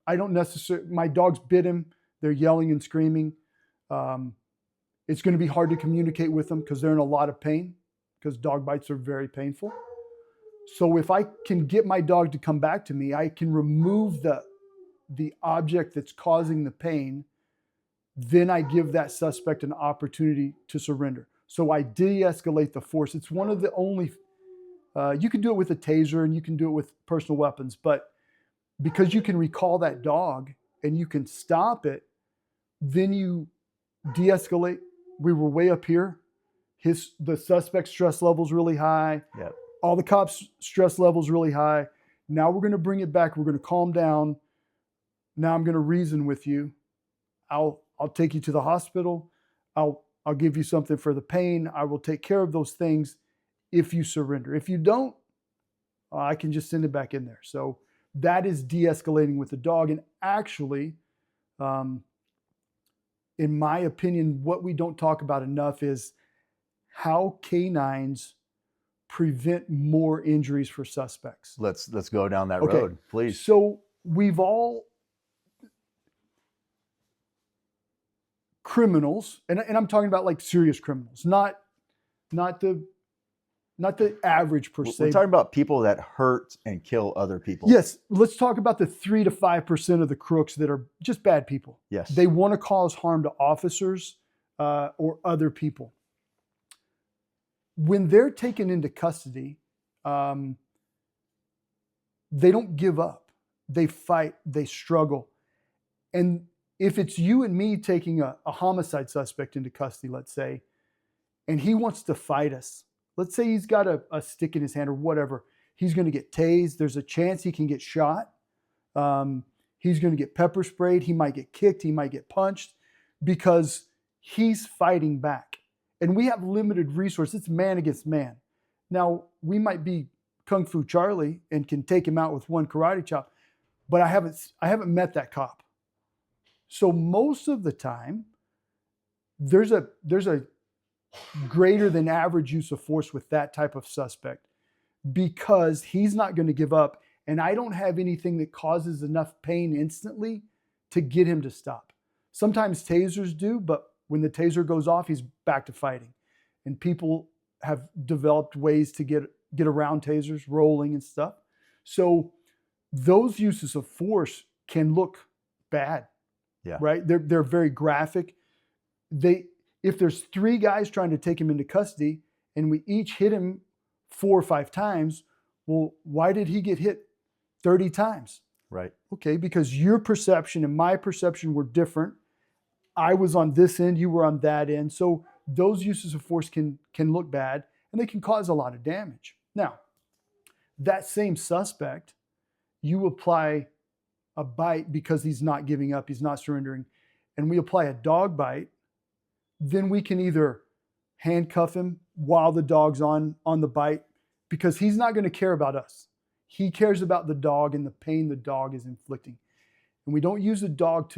B: I don't necessarily, my dogs bit him. They're yelling and screaming. It's going to be hard to communicate with them because they're in a lot of pain because dog bites are very painful. So if I can get my dog to come back to me, I can remove the object that's causing the pain. Then I give that suspect an opportunity to surrender. So I de-escalate the force. It's one of the only, you can do it with a taser and you can do it with personal weapons, but because you can recall that dog and you can stop it, then you de-escalate. We were way up here. The suspect's stress level's really high.
A: Yep.
B: All the cops' stress level's really high. Now we're going to bring it back. We're going to calm down. Now I'm going to reason with you. I'll take you to the hospital. I'll give you something for the pain. I will take care of those things if you surrender. If you don't, I can just send it back in there. So that is de-escalating with the dog. And actually, in my opinion, what we don't talk about enough is how canines prevent more injuries for suspects.
A: Let's go down that road, please.
B: So we've all criminals, and I'm talking about like serious criminals, not the average per se.
A: We're talking about people that hurt and kill other people.
B: Yes, let's talk about the 3 to 5% of the crooks that are just bad people.
A: Yes.
B: They want to cause harm to officers or other people. When they're taken into custody, they don't give up. They fight, they struggle. And if it's you and me taking a homicide suspect into custody, let's say, and he wants to fight us, let's say he's got a stick in his hand or whatever, he's going to get tased. There's a chance he can get shot. He's going to get pepper sprayed. He might get kicked. He might get punched because he's fighting back. And we have limited resources. It's man against man. Now, we might be Kung Fu Charlie and can take him out with one karate chop, but I haven't met that cop. So most of the time, there's a greater than average use of force with that type of suspect because he's not going to give up, and I don't have anything that causes enough pain instantly to get him to stop. Sometimes tasers do, but when the taser goes off, he's back to fighting. And people have developed ways to get around tasers, rolling and stuff. So those uses of force can look bad, right? They're very graphic. If there's 3 guys trying to take him into custody and we each hit him 4 or 5 times, well, why did he get hit 30 times?
A: Right.
B: Okay, because your perception and my perception were different. I was on this end, you were on that end. So those uses of force can look bad and they can cause a lot of damage. Now, that same suspect, you apply a bite because he's not giving up, he's not surrendering, and we apply a dog bite, then we can either handcuff him while the dog's on the bite because he's not going to care about us. He cares about the dog and the pain the dog is inflicting. And we don't use the dog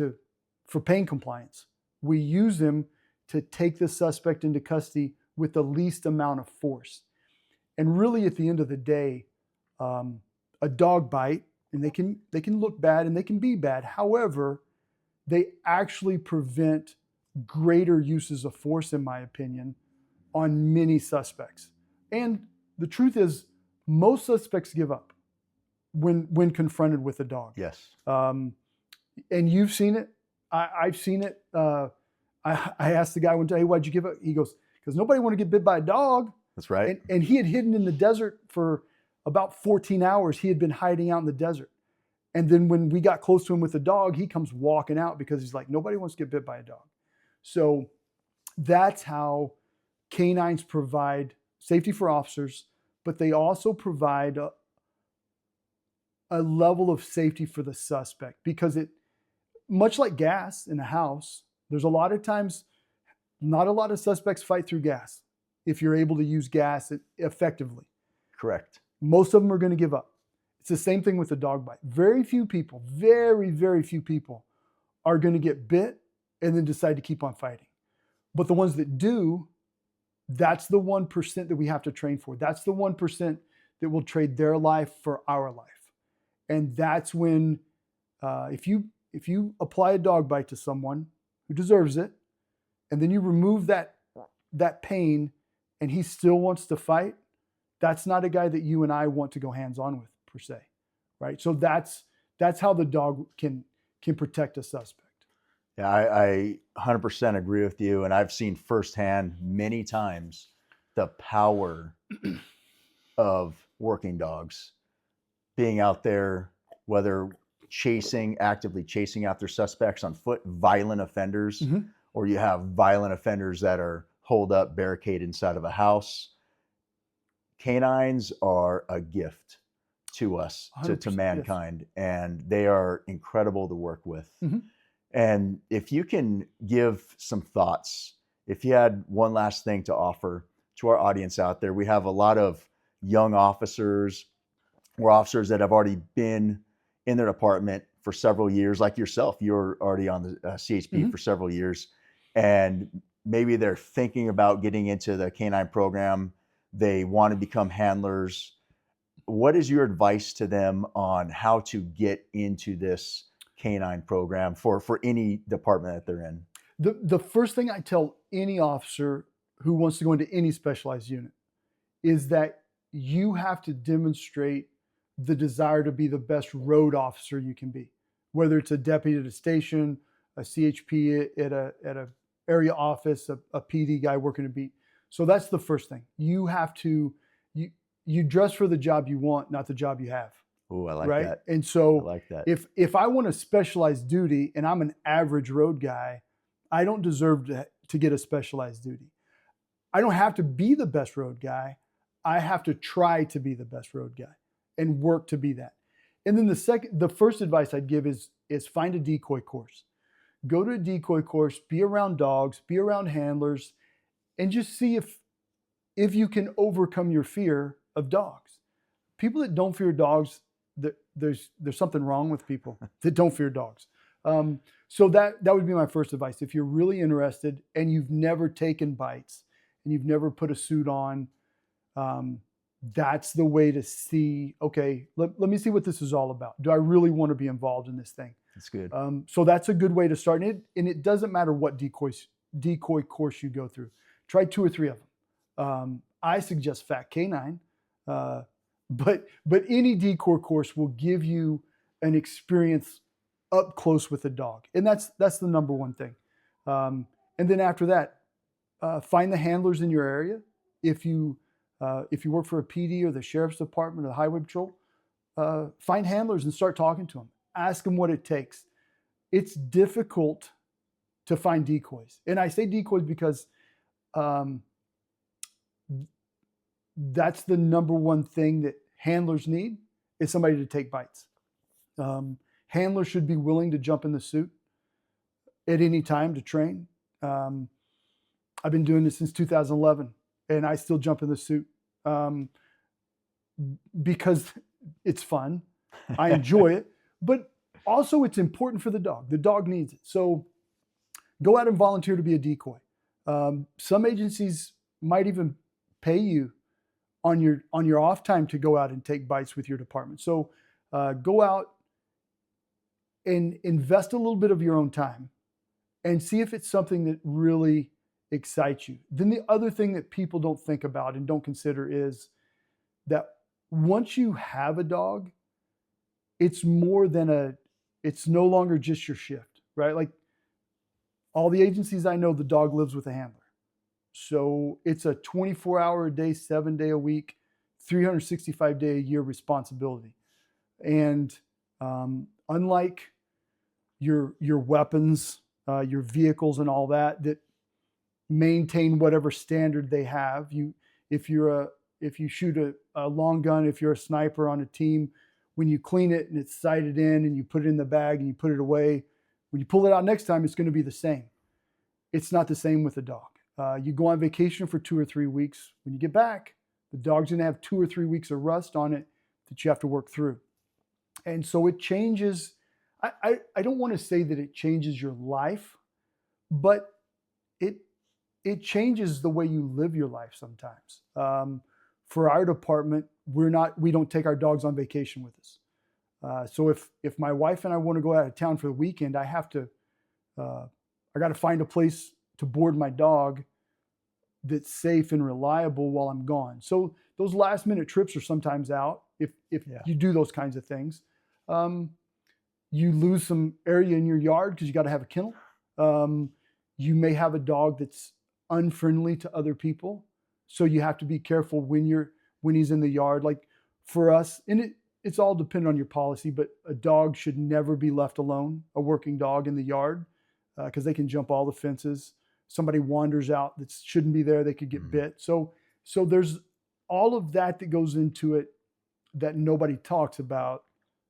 B: for pain compliance. We use him to take the suspect into custody with the least amount of force. And really, at the end of the day, a dog bite, and they can look bad and they can be bad. However, they actually prevent greater uses of force, in my opinion, on many suspects. And the truth is, most suspects give up when confronted with a dog.
A: Yes.
B: And you've seen it. I've seen it. I asked the guy one day, "Hey, why'd you give up?" He goes, "Because nobody want to get bit by a dog."
A: That's right.
B: And he had hidden in the desert for about 14 hours. He had been hiding out in the desert. And then when we got close to him with the dog, he comes walking out because he's like, nobody wants to get bit by a dog. So that's how canines provide safety for officers, but they also provide a level of safety for the suspect, because it, much like gas in a house, there's a lot of times, not a lot of suspects fight through gas if you're able to use gas effectively.
A: Correct.
B: Most of them are going to give up. It's the same thing with the dog bite. Very few people, very, very few people are going to get bit and then decide to keep on fighting. But the ones that do, that's the 1% that we have to train for. That's the 1% that will trade their life for our life. And that's when, if you apply a dog bite to someone who deserves it, and then you remove that pain, and he still wants to fight, that's not a guy that you and I want to go hands-on with, per se, right? So that's how the dog can protect a suspect.
A: Yeah, I 100% agree with you, and I've seen firsthand many times the power of working dogs, being out there, whether actively chasing after suspects on foot, violent offenders, or you have violent offenders that are holed up, barricaded inside of a house. Canines are a gift to us, to mankind, yes. And they are incredible to work with. And if you can give some thoughts, if you had one last thing to offer to our audience out there, we have a lot of young officers or officers that have already been in their department for several years, like yourself. You're already on the CHP for several years, and maybe they're thinking about getting into the canine program. They want to become handlers. What is your advice to them on how to get into this canine program for any department that they're in?
B: The first thing I tell any officer who wants to go into any specialized unit is that you have to demonstrate the desire to be the best road officer you can be, whether it's a deputy at a station, a CHP at a area office, a PD guy working a beat. So that's the first thing. You have to, you dress for the job you want, not the job you have.
A: Oh, I like
B: right?
A: that.
B: And so
A: I like that.
B: If I want a specialized duty and I'm an average road guy, I don't deserve to get a specialized duty. I don't have to be the best road guy. I have to try to be the best road guy and work to be that. And then the first advice I'd give is find a decoy course. Go to a decoy course, be around dogs, be around handlers, and just see if you can overcome your fear of dogs. People that don't fear dogs, there's something wrong with people that don't fear dogs. So that would be my first advice. If you're really interested and you've never taken bites and you've never put a suit on, that's the way to see, okay, let me see what this is all about. Do I really want to be involved in this thing?
A: That's good.
B: So that's a good way to start. And it doesn't matter what decoy course you go through. Try 2 or 3 of them. I suggest Fat Canine, but any decoy course will give you an experience up close with a dog. And that's the number one thing. And then after that, find the handlers in your area. If you work for a PD or the sheriff's department or the highway patrol, find handlers and start talking to them. Ask them what it takes. It's difficult to find decoys. And I say decoys because that's the number one thing that handlers need is somebody to take bites. Handlers should be willing to jump in the suit at any time to train. I've been doing this since 2011 and I still jump in the suit because it's fun. I enjoy it, but also it's important for the dog. The dog needs it. So go out and volunteer to be a decoy. Some agencies might even pay you on your off time to go out and take bites with your department. So go out and invest a little bit of your own time and see if it's something that really excites you. Then the other thing that people don't think about and don't consider is that once you have a dog, it's no longer just your shift, right? Like all the agencies I know, the dog lives with a handler. So it's a 24-hour a day, 7-day a week, 365-day a year responsibility. And unlike your weapons, your vehicles and all that maintain whatever standard they have. If you shoot a long gun, if you're a sniper on a team, when you clean it and it's sighted in and you put it in the bag and you put it away, when you pull it out next time, it's going to be the same. It's not the same with a dog. You go on vacation for 2 or 3 weeks. When you get back, the dog's going to have 2 or 3 weeks of rust on it that you have to work through. And so it changes. I don't want to say that it changes your life, but it changes the way you live your life sometimes. For our department, we don't take our dogs on vacation with us. So if my wife and I want to go out of town for the weekend, I got to find a place to board my dog that's safe and reliable while I'm gone. So those last minute trips are sometimes out if you do those kinds of things. You lose some area in your yard because you got to have a kennel. You may have a dog that's unfriendly to other people, so you have to be careful when he's in the yard. Like for us, and it's all dependent on your policy, but a dog should never be left alone, a working dog in the yard, because they can jump all the fences. Somebody wanders out that shouldn't be there, they could get bit. So there's all of that goes into it that nobody talks about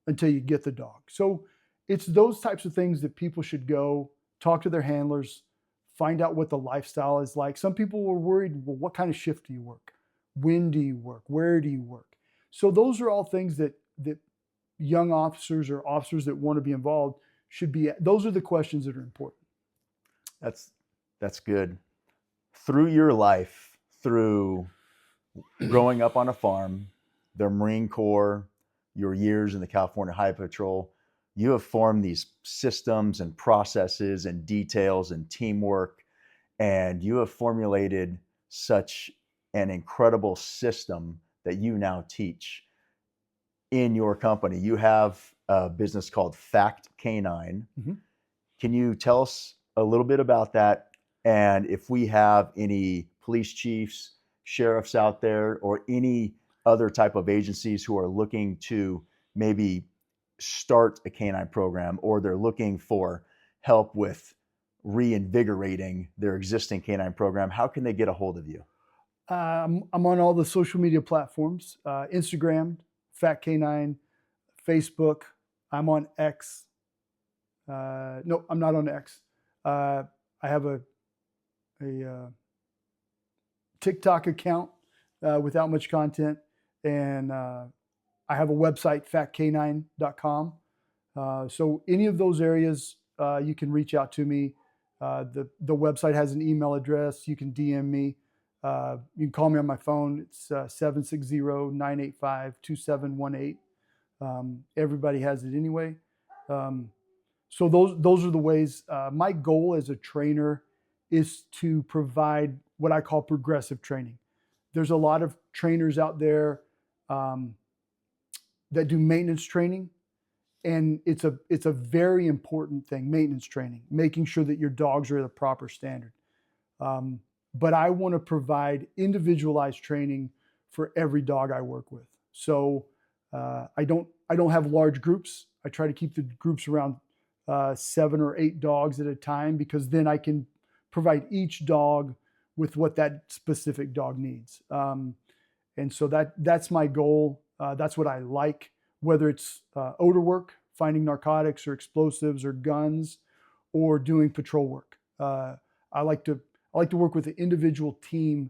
B: until you get the dog. So it's those types of things that people should go talk to their handlers, find out what the lifestyle is like. Some people were worried, well, what kind of shift do you work? When do you work? Where do you work? So those are all things that young officers or officers that want to be involved those are the questions that are important.
A: That's good. Through your life, through growing up on a farm, the Marine Corps, your years in the California Highway Patrol, you have formed these systems and processes and details and teamwork, and you have formulated such an incredible system that you now teach in your company. You have a business called Fact Canine. Mm-hmm. Can you tell us a little bit about that? And if we have any police chiefs, sheriffs out there, or any other type of agencies who are looking to maybe start a canine program, or they're looking for help with reinvigorating their existing canine program, how can they get a hold of you?
B: I'm on all the social media platforms, Instagram, Fat Canine, Facebook. I'm on X. No, I'm not on X. I have a TikTok account without much content, and I have a website, fatcanine.com. So any of those areas, you can reach out to me. The website has an email address. You can DM me. You can call me on my phone. It's 760-985-2718. Everybody has it anyway. So those are the ways. My goal as a trainer is to provide what I call progressive training. There's a lot of trainers out there that do maintenance training, and it's a very important thing, maintenance training, making sure that your dogs are at a proper standard. But I want to provide individualized training for every dog I work with. So I don't have large groups. I try to keep the groups around 7 or 8 dogs at a time, because then I can provide each dog with what that specific dog needs. And so that's my goal. That's what I like, whether it's odor work, finding narcotics or explosives or guns, or doing patrol work. I like to work with the individual team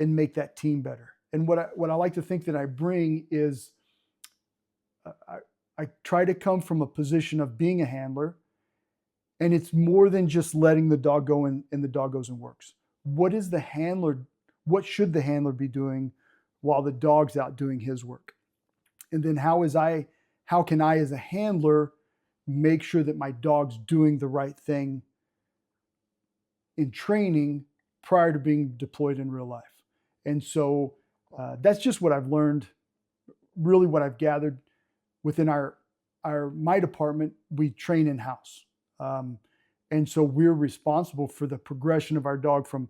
B: and make that team better. And what I like to think that I bring is I try to come from a position of being a handler, and it's more than just letting the dog go and the dog goes and works. what should the handler be doing while the dog's out doing his work? And then how can I as a handler make sure that my dog's doing the right thing in training prior to being deployed in real life? And so that's just what I've learned, really what I've gathered within my department. We train in-house. And so we're responsible for the progression of our dog from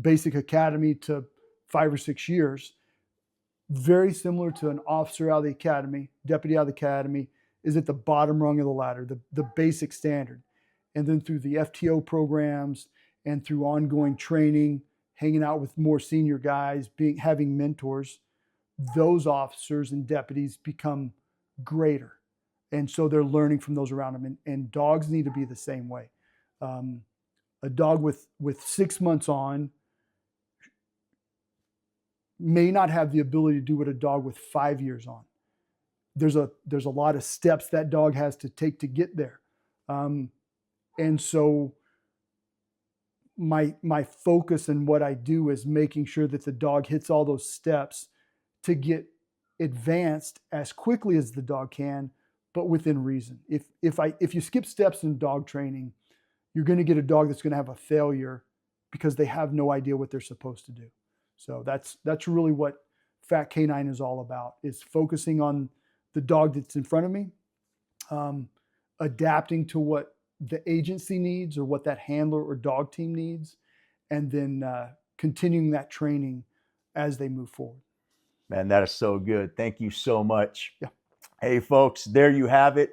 B: basic academy to 5 or 6 years. Very similar to an officer out of the academy, deputy out of the academy, is at the bottom rung of the ladder, the basic standard. And then through the FTO programs and through ongoing training, hanging out with more senior guys, having mentors, those officers and deputies become greater. And so they're learning from those around them. And dogs need to be the same way. A dog with 6 months on may not have the ability to do what a dog with 5 years on. There's a lot of steps that dog has to take to get there. And so my focus and what I do is making sure that the dog hits all those steps to get advanced as quickly as the dog can, but within reason. If you skip steps in dog training, you're going to get a dog that's going to have a failure because they have no idea what they're supposed to do. So that's really what Fat Canine is all about, is focusing on the dog that's in front of me, adapting to what the agency needs or what that handler or dog team needs, and then continuing that training as they move forward.
A: Man, that is so good. Thank you so much.
B: Yeah.
A: Hey, folks, there you have it.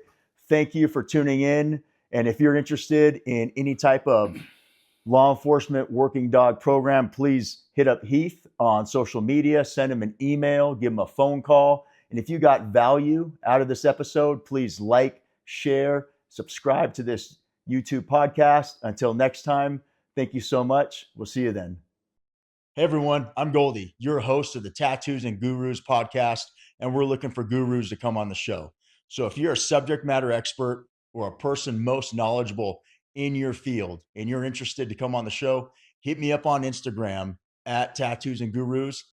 A: Thank you for tuning in. And if you're interested in any type of law enforcement working dog program, please hit up Heath on social media, send him an email, give him a phone call. And if you got value out of this episode, please like, share, subscribe to this YouTube podcast. Until next time, thank you so much. We'll see you then. Hey everyone, I'm Goldie, your host of the Tattoos and Gurus podcast, and we're looking for gurus to come on the show. So if you're a subject matter expert or a person most knowledgeable in your field and you're interested to come on the show, hit me up on Instagram at Tattoos and Gurus.